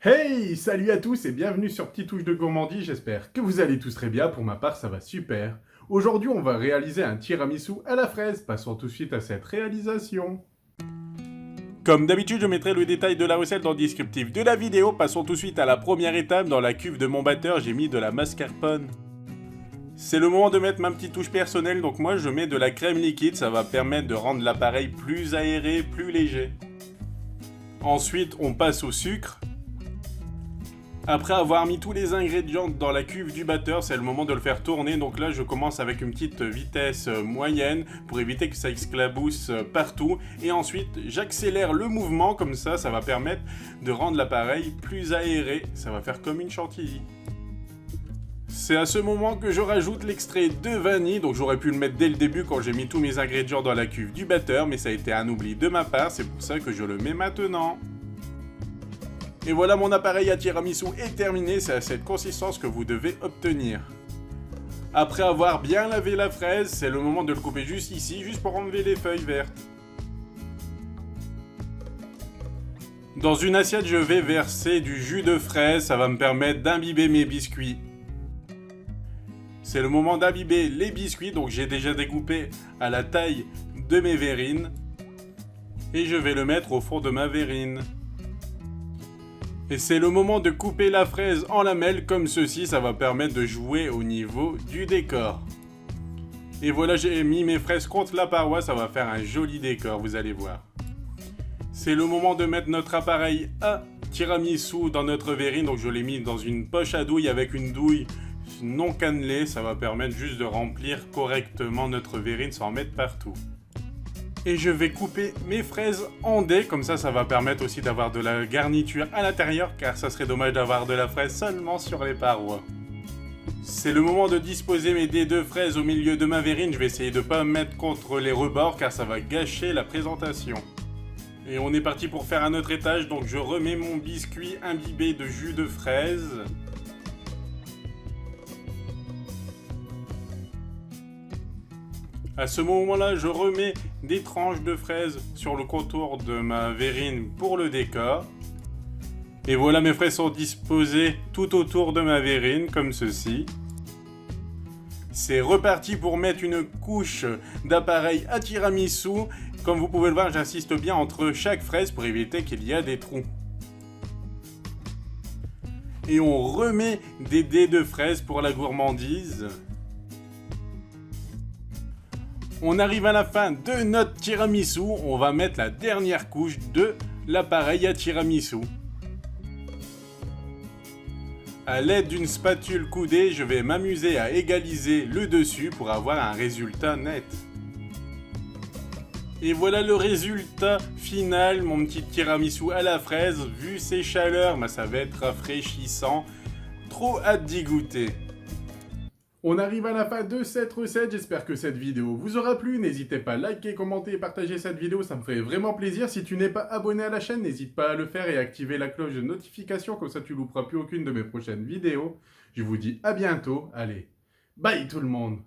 Hey, salut à tous et bienvenue sur Petite Touche de Gourmandise, j'espère que vous allez tous très bien, pour ma part ça va super. Aujourd'hui on va réaliser un tiramisu à la fraise, passons tout de suite à cette réalisation. Comme d'habitude, je mettrai le détail de la recette dans le descriptif de la vidéo. Passons tout de suite à la première étape. Dans la cuve de mon batteur, j'ai mis de la mascarpone. C'est le moment de mettre ma petite touche personnelle, donc moi je mets de la crème liquide, ça va permettre de rendre l'appareil plus aéré, plus léger. Ensuite, on passe au sucre. Après avoir mis tous les ingrédients dans la cuve du batteur, c'est le moment de le faire tourner. Donc là, je commence avec une petite vitesse moyenne pour éviter que ça éclabousse partout. Et ensuite, j'accélère le mouvement, comme ça va permettre de rendre l'appareil plus aéré. Ça va faire comme une chantilly. C'est à ce moment que je rajoute l'extrait de vanille. Donc j'aurais pu le mettre dès le début quand j'ai mis tous mes ingrédients dans la cuve du batteur. Mais ça a été un oubli de ma part, c'est pour ça que je le mets maintenant. Et voilà, mon appareil à tiramisu est terminé, c'est à cette consistance que vous devez obtenir. Après avoir bien lavé la fraise, c'est le moment de le couper juste ici, juste pour enlever les feuilles vertes. Dans une assiette, je vais verser du jus de fraise, ça va me permettre d'imbiber mes biscuits. C'est le moment d'imbiber les biscuits, donc j'ai déjà découpé à la taille de mes verrines. Et je vais le mettre au fond de ma verrine. Et c'est le moment de couper la fraise en lamelles comme ceci, ça va permettre de jouer au niveau du décor. Et voilà, j'ai mis mes fraises contre la paroi, ça va faire un joli décor, vous allez voir. C'est le moment de mettre notre appareil à tiramisu dans notre verrine, donc je l'ai mis dans une poche à douille avec une douille non cannelée, ça va permettre juste de remplir correctement notre verrine sans en mettre partout. Et je vais couper mes fraises en dés, comme ça va permettre aussi d'avoir de la garniture à l'intérieur, car ça serait dommage d'avoir de la fraise seulement sur les parois. C'est le moment de disposer mes dés de fraises au milieu de ma verrine, je vais essayer de ne pas me mettre contre les rebords, car ça va gâcher la présentation. Et on est parti pour faire un autre étage, donc je remets mon biscuit imbibé de jus de fraise. À ce moment-là, je remets des tranches de fraises sur le contour de ma verrine pour le décor. Et voilà, mes fraises sont disposées tout autour de ma verrine, comme ceci. C'est reparti pour mettre une couche d'appareil à tiramisu. Comme vous pouvez le voir, j'insiste bien entre chaque fraise pour éviter qu'il y ait des trous. Et on remet des dés de fraises pour la gourmandise. On arrive à la fin de notre tiramisu, on va mettre la dernière couche de l'appareil à tiramisu. A l'aide d'une spatule coudée, je vais m'amuser à égaliser le dessus pour avoir un résultat net. Et voilà le résultat final, mon petit tiramisu à la fraise. Vu ses chaleurs, ça va être rafraîchissant. Trop hâte d'y goûter. On arrive à la fin de cette recette, j'espère que cette vidéo vous aura plu. N'hésitez pas à liker, commenter et partager cette vidéo, ça me ferait vraiment plaisir. Si tu n'es pas abonné à la chaîne, n'hésite pas à le faire et à activer la cloche de notification, comme ça tu louperas plus aucune de mes prochaines vidéos. Je vous dis à bientôt, allez, bye tout le monde!